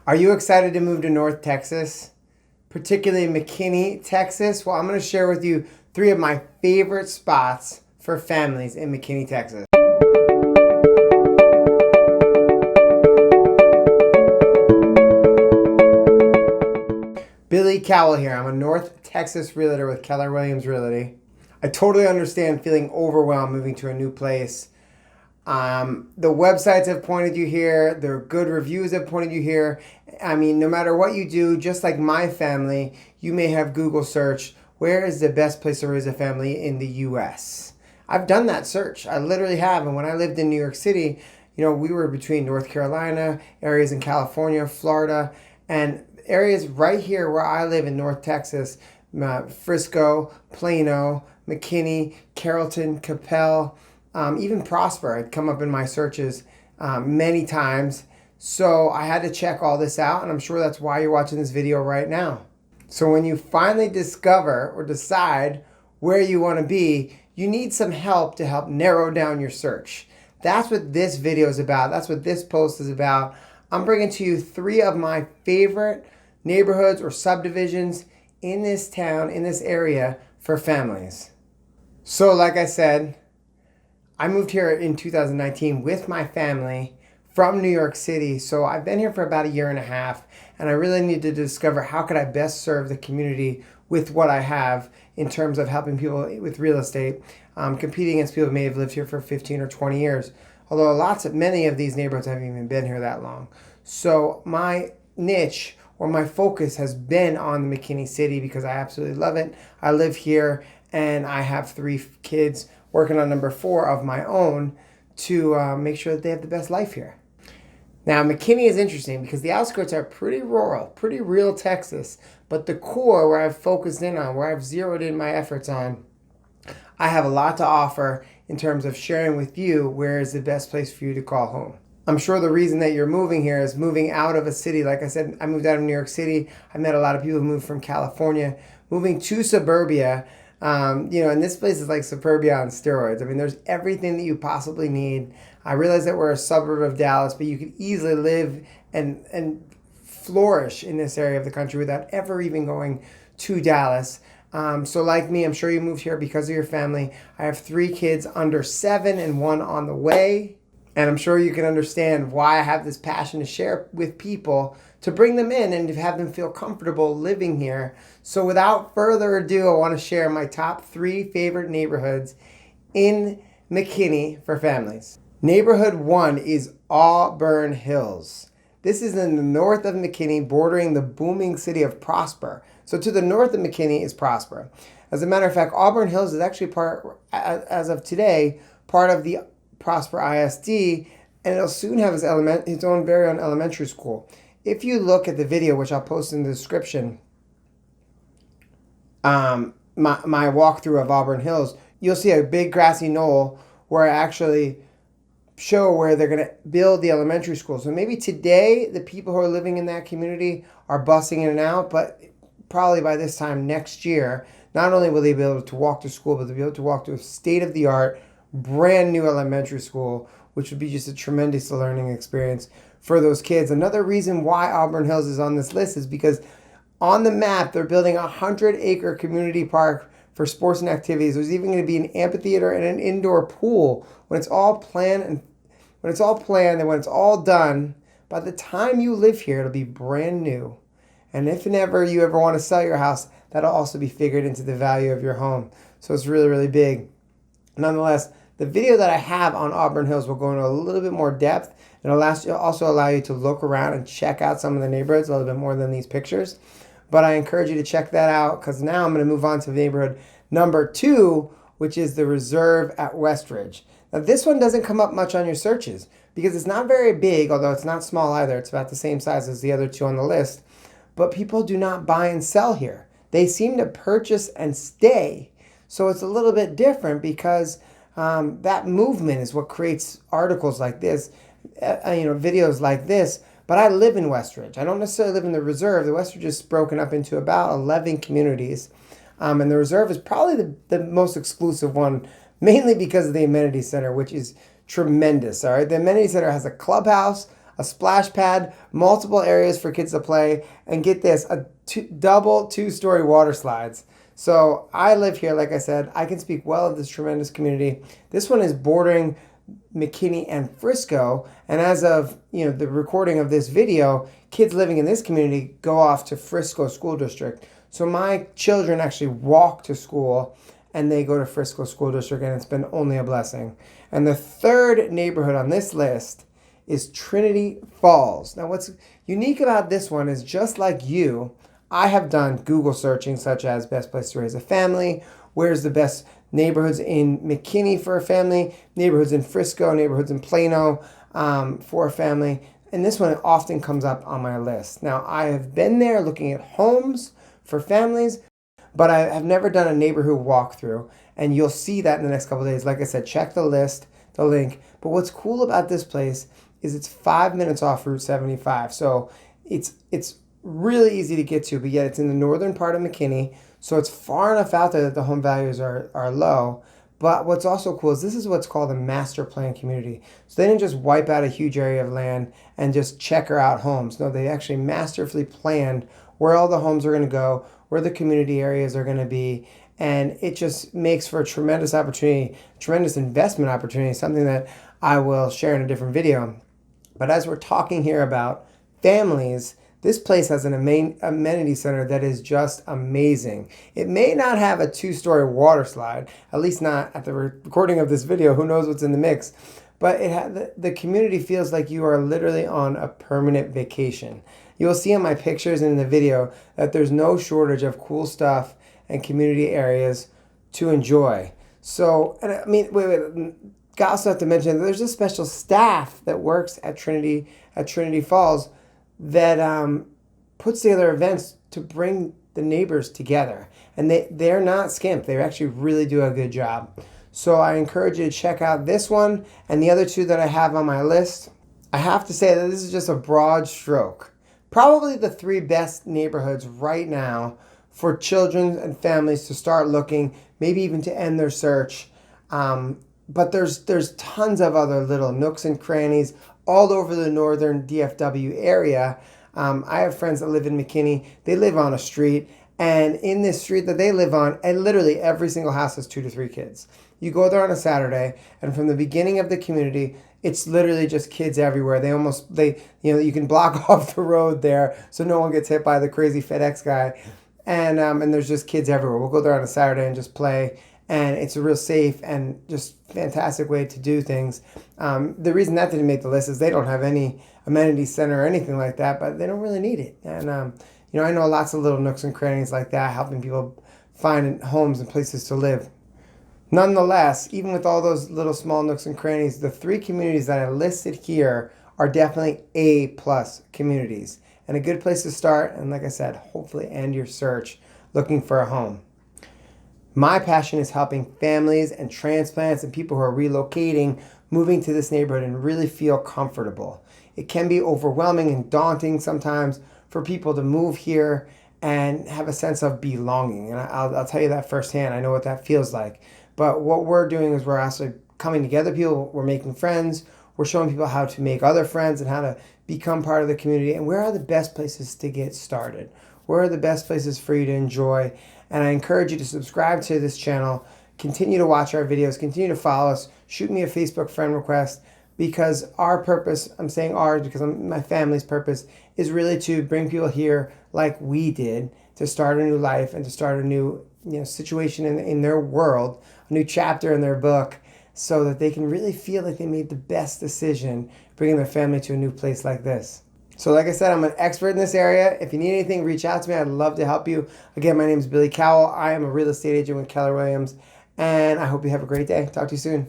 Are you excited to move to North Texas, particularly McKinney, Texas? Well, I'm going to share with you 3 of my favorite spots for families in McKinney, Texas. Billy Cowell here. I'm a North Texas realtor with Keller Williams Realty. I totally understand feeling overwhelmed moving to a new place. The websites have pointed you here. Their good reviews have pointed you here. I mean, no matter what you do, just like my family, you may have Google search, where is the best place to raise a family in the U.S.? I've done that search. I literally have. And when I lived in New York City, we were between North Carolina, areas in California, Florida, and areas right here where I live in North Texas, Frisco, Plano, McKinney, Carrollton, Capel, even Prosper had come up in my searches many times. So I had to check all this out, and I'm sure that's why you're watching this video right now. So when you finally discover or decide where you want to be, you need some help to help narrow down your search. That's what this video is about. That's what this post is about. I'm bringing to you 3 of my favorite neighborhoods or subdivisions in this town, in this area for families. So like I said, I moved here in 2019 with my family from New York City. So I've been here for about a year and a half, and I really need to discover how could I best serve the community with what I have in terms of helping people with real estate, competing against people who may have lived here for 15 or 20 years. Although many of these neighborhoods haven't even been here that long. So my niche or my focus has been on the McKinney city because I absolutely love it. I live here and I have 3 kids working on number 4 of my own to make sure that they have the best life here. Now, McKinney is interesting because the outskirts are pretty rural, pretty real Texas, but the core where I've focused in on, where I've zeroed in my efforts on, I have a lot to offer in terms of sharing with you where is the best place for you to call home. I'm sure the reason that you're moving here is moving out of a city. Like I said, I moved out of New York City. I met a lot of people who moved from California, moving to suburbia. And this place is like suburbia on steroids. I mean, there's everything that you possibly need. I realize that we're a suburb of Dallas, but you could easily live and flourish in this area of the country without ever even going to Dallas. So like me, I'm sure you moved here because of your family. I have 3 kids under 7 and 1 on the way. And I'm sure you can understand why I have this passion to share with people, to bring them in and to have them feel comfortable living here. So without further ado, I want to share my top 3 favorite neighborhoods in McKinney for families. Neighborhood 1 is Auburn Hills. This is in the north of McKinney, bordering the booming city of Prosper. So to the north of McKinney is Prosper. As a matter of fact, Auburn Hills is actually as of today, part of the Prosper ISD, and it'll soon have its own very own elementary school. If you look at the video, which I'll post in the description, my walkthrough of Auburn Hills, you'll see a big grassy knoll where I actually show where they're going to build the elementary school. So maybe today the people who are living in that community are busing in and out, but probably by this time next year, not only will they be able to walk to school, but they'll be able to walk to a state-of-the-art brand new elementary school, which would be just a tremendous learning experience for those kids. Another reason why Auburn Hills is on this list is because on the map, they're building a 100-acre community park for sports and activities. There's even going to be an amphitheater and an indoor pool. When it's all planned and when it's all done, by the time you live here, it'll be brand new. And if and ever you ever want to sell your house, that'll also be figured into the value of your home. So it's really, really big. Nonetheless, the video that I have on Auburn Hills will go into a little bit more depth, and it'll also allow you to look around and check out some of the neighborhoods a little bit more than these pictures. But I encourage you to check that out because now I'm going to move on to neighborhood number 2, which is the Reserve at Westridge. Now this one doesn't come up much on your searches because it's not very big, although it's not small either. It's about the same size as the other 2 on the list. But people do not buy and sell here. They seem to purchase and stay. So it's a little bit different because that movement is what creates articles like this, videos like this. But I live in Westridge. I don't necessarily live in the Reserve. The Westridge is broken up into about 11 communities. And the Reserve is probably the most exclusive one, mainly because of the amenity center, which is tremendous. All right, the amenity center has a clubhouse, a splash pad, multiple areas for kids to play, and get this, double two-story water slides. So I live here, like I said. I can speak well of this tremendous community. This one is bordering McKinney and Frisco, and as of the recording of this video, kids living in this community go off to Frisco School District. So my children actually walk to school and they go to Frisco School District, and it's been only a blessing. And the third neighborhood on this list is Trinity Falls. Now what's unique about this one is, just like you, I have done Google searching such as best place to raise a family, where's the best neighborhoods in McKinney for a family, neighborhoods in Frisco, neighborhoods in Plano for a family. And this one often comes up on my list. Now, I have been there looking at homes for families, but I have never done a neighborhood walkthrough. And you'll see that in the next couple of days. Like I said, check the list, the link. But what's cool about this place is it's 5 minutes off Route 75. So it's really easy to get to, but yet it's in the northern part of McKinney. So it's far enough out there that the home values are low. But what's also cool is this is what's called a master plan community. So they didn't just wipe out a huge area of land and just checker out homes. No, they actually masterfully planned where all the homes are going to go, where the community areas are going to be. And it just makes for a tremendous opportunity, tremendous investment opportunity, something that I will share in a different video. But as we're talking here about families, this place has an amenity center that is just amazing. It may not have a two-story water slide, at least not at the recording of this video. Who knows what's in the mix? But the community feels like you are literally on a permanent vacation. You'll see in my pictures and in the video that there's no shortage of cool stuff and community areas to enjoy. So, and I mean, wait. Got also have to mention that there's a special staff that works at Trinity Falls that puts together events to bring the neighbors together. And they're not skimp. They actually really do a good job. So I encourage you to check out this one and the other two that I have on my list. I have to say that this is just a broad stroke. Probably the three best neighborhoods right now for children and families to start looking, maybe even to end their search. But there's tons of other little nooks and crannies all over the northern DFW area. I have friends that live in McKinney. They live on a street, and in this street that they live on, and literally every single house has 2 to 3 kids. You go there on a Saturday, and from the beginning of the community, it's literally just kids everywhere. You can block off the road there so no one gets hit by the crazy FedEx guy, and there's just kids everywhere. We'll go there on a Saturday and just play. And it's a real safe and just fantastic way to do things. The reason that didn't make the list is they don't have any amenity center or anything like that, but they don't really need it. And I know lots of little nooks and crannies like that, helping people find homes and places to live. Nonetheless, even with all those little small nooks and crannies, the 3 communities that I listed here are definitely A+ communities. And a good place to start, and like I said, hopefully end your search looking for a home. My passion is helping families and transplants and people who are relocating, moving to this neighborhood and really feel comfortable. It can be overwhelming and daunting sometimes for people to move here and have a sense of belonging. And I'll tell you that firsthand. I know what that feels like. But what we're doing is we're actually coming together. We're making friends. We're showing people how to make other friends and how to become part of the community. And where are the best places to get started? Where are the best places for you to enjoy? And I encourage you to subscribe to this channel, continue to watch our videos, continue to follow us, shoot me a Facebook friend request, because our purpose, I'm saying ours because my family's purpose, is really to bring people here like we did, to start a new life and to start a new situation in their world, a new chapter in their book, so that they can really feel like they made the best decision bringing their family to a new place like this. So like I said, I'm an expert in this area. If you need anything, reach out to me. I'd love to help you. Again, my name is Billy Cowell. I am a real estate agent with Keller Williams, and I hope you have a great day. Talk to you soon.